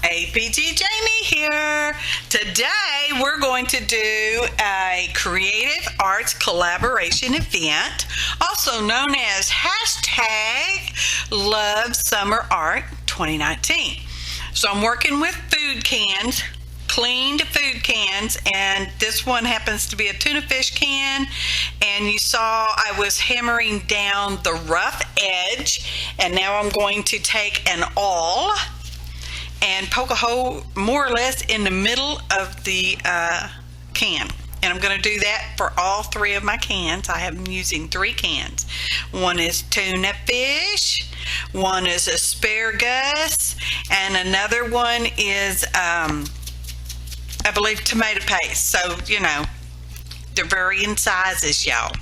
APG Jamie here. Today we're going to do a creative arts collaboration event, also known as Love Summer Art 2019. So I'm working with food cans, cleaned food cans, and this one happens to be a tuna fish can, and you saw I was hammering down the rough edge, and now I'm going to take an awl and poke a hole more or less in the middle of the can. And I'm going to do that for all three of my cans. I am using 3 cans. One is tuna fish, one is asparagus, and another one is, I believe, tomato paste. So, you know, they're varying sizes, y'all.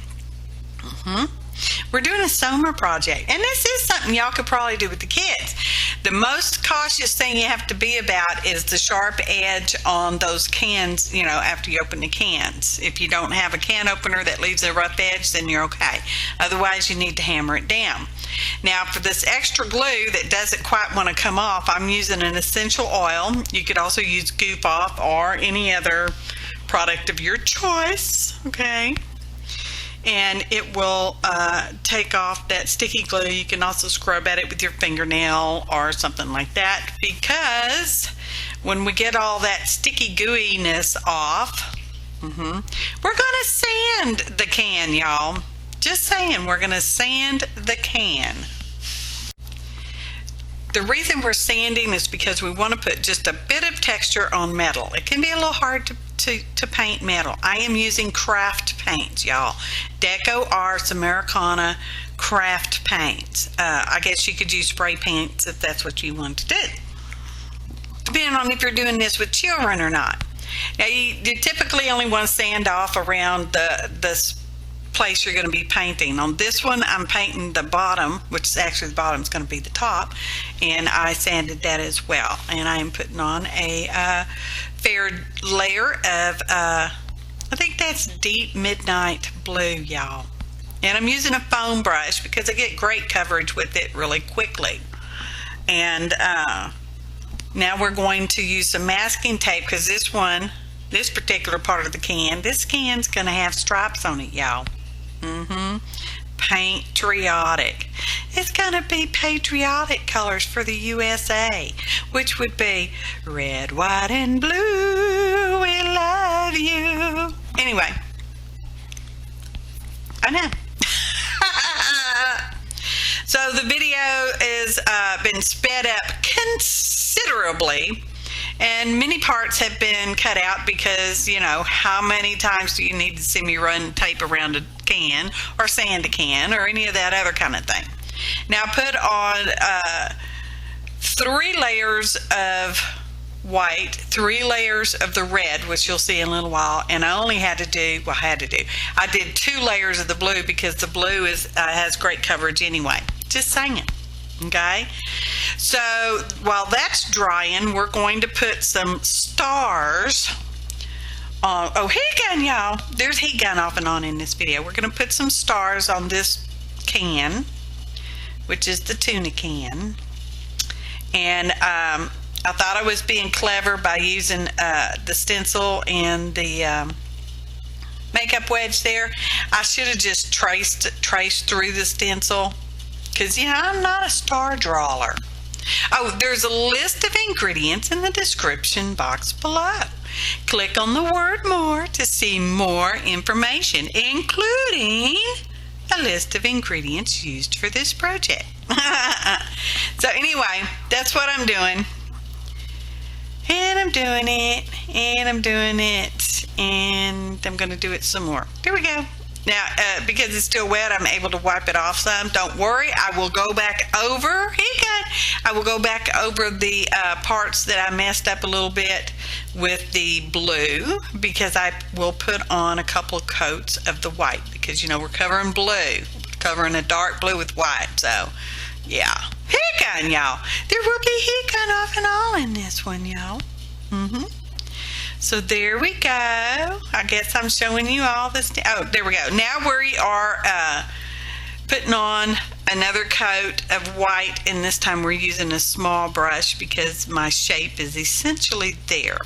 We're doing a summer project, and this is something y'all could probably do with the kids. The most cautious thing you have to be about is the sharp edge on those cans, you know, after you open the cans. If you don't have a can opener that leaves a rough edge, then you're okay. Otherwise, you need to hammer it down. Now, for this extra glue that doesn't quite want to come off, I'm using an essential oil. You could also use Goof Off or any other product of your choice, okay? And it will take off that sticky glue. You can also scrub at it with your fingernail or something like that, because when we get all that sticky gooiness off, we're going to sand the can, y'all. Just saying, we're going to sand the can. The reason we're sanding is because we want to put just a bit of texture on metal. It can be a little hard to paint metal. I am using craft paints, y'all. Deco Arts Americana craft paints. I guess you could use spray paints if that's what you want to do, depending on if you're doing this with children or not. Now, you typically only want to sand off around the place you're going to be painting. On this one, I'm painting the bottom, which is actually the bottom is going to be the top, and I sanded that as well. And I am putting on a fair layer of I think that's deep midnight blue, y'all. And I'm using a foam brush because I get great coverage with it really quickly. And now we're going to use some masking tape, because this particular part of the can, this can's going to have stripes on it, y'all. Paintriotic. It's going to be patriotic colors for the USA, which would be red, white, and blue. We love you. Anyway, I know. So the video is been sped up considerably, and many parts have been cut out because, you know, how many times do you need to see me run tape around a can or sand a can or any of that other kind of thing? Now put on 3 layers of white, 3 layers of the red, which you'll see in a little while, and I only I did 2 layers of the blue because the blue has great coverage anyway. Just saying. Okay, so while that's drying, we're going to put some stars on. Oh, heat gun, y'all. There's heat gun off and on in this video. We're going to put some stars on this can, which is the tuna can. And I thought I was being clever by using the stencil and the makeup wedge there. I should have just traced through the stencil, because, you know, I'm not a star drawer. Oh, there's a list of ingredients in the description box below. Click on the word more to see more information, including a list of ingredients used for this project. So anyway, that's what I'm doing. And I'm doing it, and I'm doing it, and I'm going to do it some more. There we go. Now, because it's still wet, I'm able to wipe it off some. Don't worry, I will go back over. I will go back over the parts that I messed up a little bit with the blue, because I will put on a couple of coats of the white, because, you know, we're covering blue, covering a dark blue with white. So, yeah, heat gun, y'all. There will be heat gun off and all in this one, y'all. So there we go. I guess I'm showing you all this. Oh, there we go. Now we are putting on another coat of white, and this time we're using a small brush because my shape is essentially there.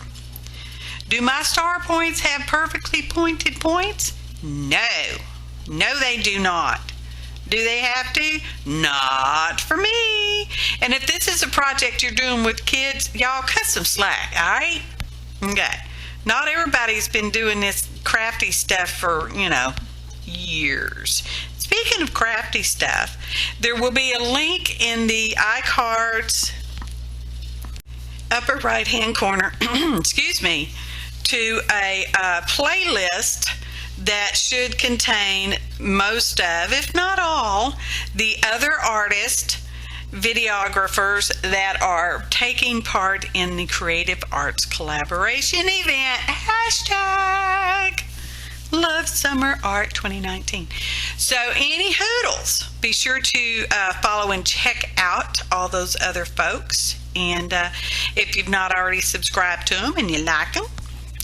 Do my star points have perfectly pointed points? No. No, they do not. Do they have to? Not for me. And if this is a project you're doing with kids, y'all cut some slack, all right? Okay. Not everybody's been doing this crafty stuff for, years. Speaking of crafty stuff, there will be a link in the iCards upper right hand corner, excuse me, to a playlist that should contain most of, if not all, the other artists, videographers that are taking part in the Creative Arts Collaboration event. Hashtag Love Summer Art 2019. So any hoodles, be sure to follow and check out all those other folks. And if you've not already subscribed to them and you like them,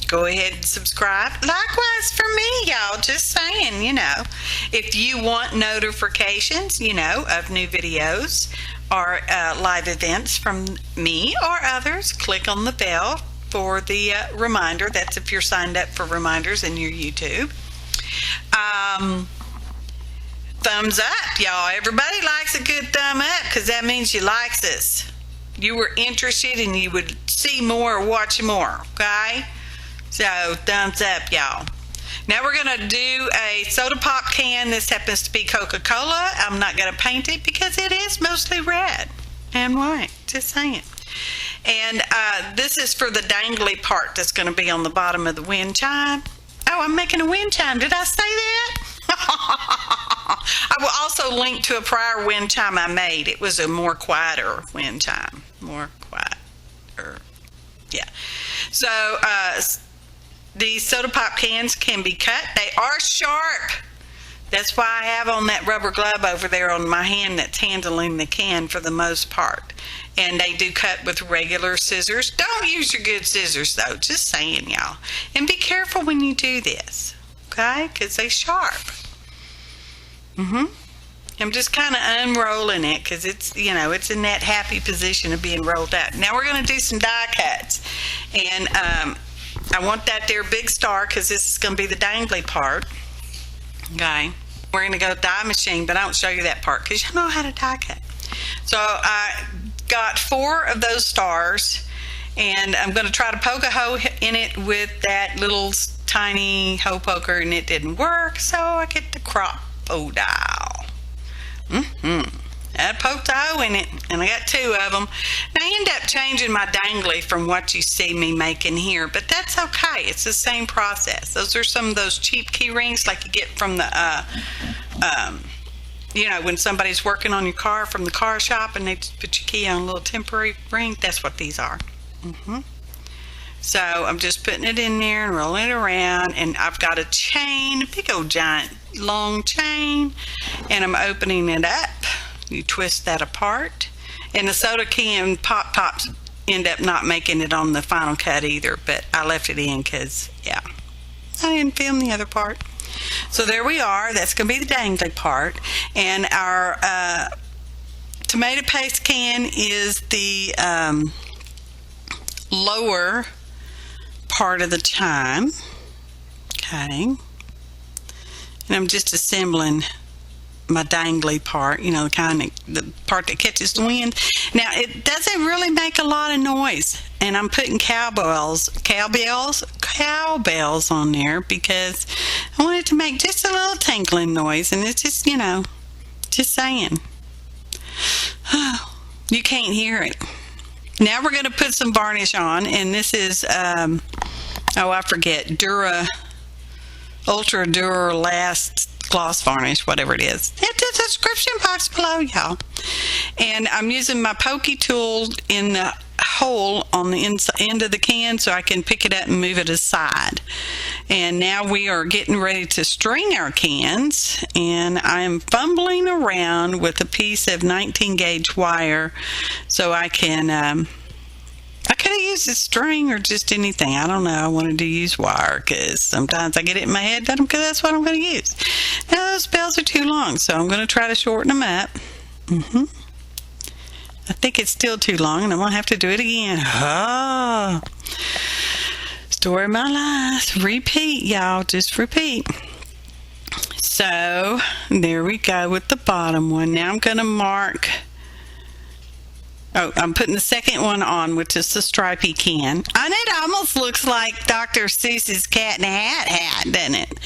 go ahead and subscribe. Likewise for me, y'all. Just saying, if you want notifications, of new videos or live events from me or others, click on the bell for the reminder. That's if you're signed up for reminders in your YouTube. Thumbs up, y'all. Everybody likes a good thumb up because that means you likes us. You were interested and you would see more or watch more, okay? So, thumbs up, y'all. Now we're going to do a soda pop can. This happens to be Coca-Cola. I'm not going to paint it because it is mostly red and white. Just saying. And this is for the dangly part that's going to be on the bottom of the wind chime. Oh, I'm making a wind chime. Did I say that? I will also link to a prior wind chime I made. It was a more quieter wind chime. More quieter. Yeah. So, these soda pop cans can be cut. They are sharp. That's why I have on that rubber glove over there on my hand that's handling the can for the most part. And they do cut with regular scissors. Don't use your good scissors though. Just saying, y'all. And be careful when you do this. Okay? Because they're sharp. I'm just kind of unrolling it because it's, it's in that happy position of being rolled up. Now we're going to do some die cuts. And I want that there big star because this is going to be the dangly part. Okay. We're going to go die machine, but I don't show you that part because you know how to die cut. So I got 4 of those stars, and I'm going to try to poke a hole in it with that little tiny hole poker, and it didn't work, so I get the crop dowel. I poked a hole in it, and I got 2 of them. And I end up changing my dangly from what you see me making here, but that's okay. It's the same process. Those are some of those cheap key rings like you get from the, when somebody's working on your car from the car shop and they just put your key on a little temporary ring. That's what these are. So I'm just putting it in there and rolling it around, and I've got a chain, a big old giant long chain, and I'm opening it up. You twist that apart, and the soda can pop tops end up not making it on the final cut either, but I left it in because, I didn't film the other part. So there we are. That's going to be the dangly part, and our tomato paste can is the lower part of the chime. Okay, and I'm just assembling my dangly part, the part that catches the wind. Now, it doesn't really make a lot of noise, and I'm putting cowbells on there because I wanted to make just a little tinkling noise, and it's just, just saying. You can't hear it. Now we're going to put some varnish on, and this is, I forget, Ultra Dura Last gloss varnish, whatever it is. It's in the description box below, y'all. And I'm using my pokey tool in the hole on the end of the can so I can pick it up and move it aside. And now we are getting ready to string our cans, and I'm fumbling around with a piece of 19 gauge wire so I can I could have used a string or just anything. I don't know. I wanted to use wire because sometimes I get it in my head that that's what I'm going to use. Now those bells are too long, so I'm going to try to shorten them up. I think it's still too long, and I'm going to have to do it again. Oh, story of my life. Repeat, y'all. Just repeat. So, there we go with the bottom one. Now I'm going to mark... Oh, I'm putting the second one on, which is the stripy can. And it almost looks like Dr. Seuss's Cat in a Hat, doesn't it?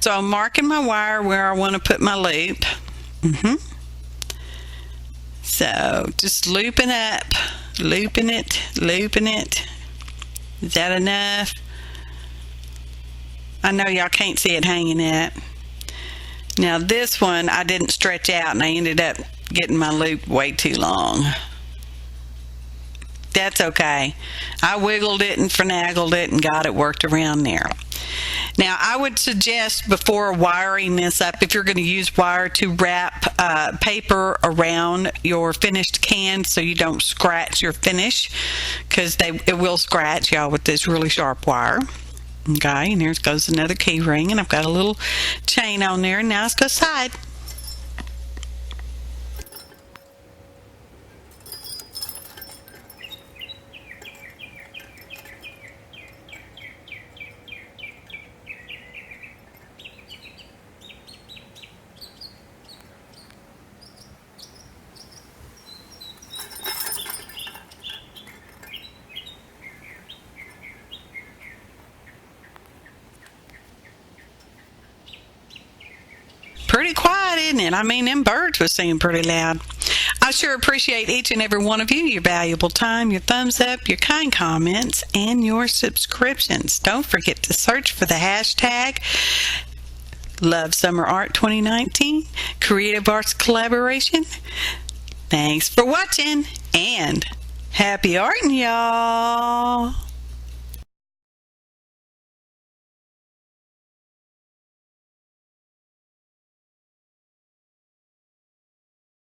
So I'm marking my wire where I want to put my loop. So just looping up, looping it, looping it. Is that enough? I know y'all can't see it hanging up. Now this one I didn't stretch out, and I ended up getting my loop way too long. That's okay. I wiggled it and finagled it and got it worked around there. Now, I would suggest before wiring this up, if you're going to use wire, to wrap paper around your finished can so you don't scratch your finish, because it will scratch, y'all, with this really sharp wire. Okay, and there goes another key ring, and I've got a little chain on there. Now let's go side. Pretty quiet, isn't it? I mean, them birds were singing pretty loud. I sure appreciate each and every one of you, your valuable time, your thumbs up, your kind comments, and your subscriptions. Don't forget to search for the hashtag Love Summer Art 2019, Creative Arts Collaboration. Thanks for watching, and happy arting, y'all.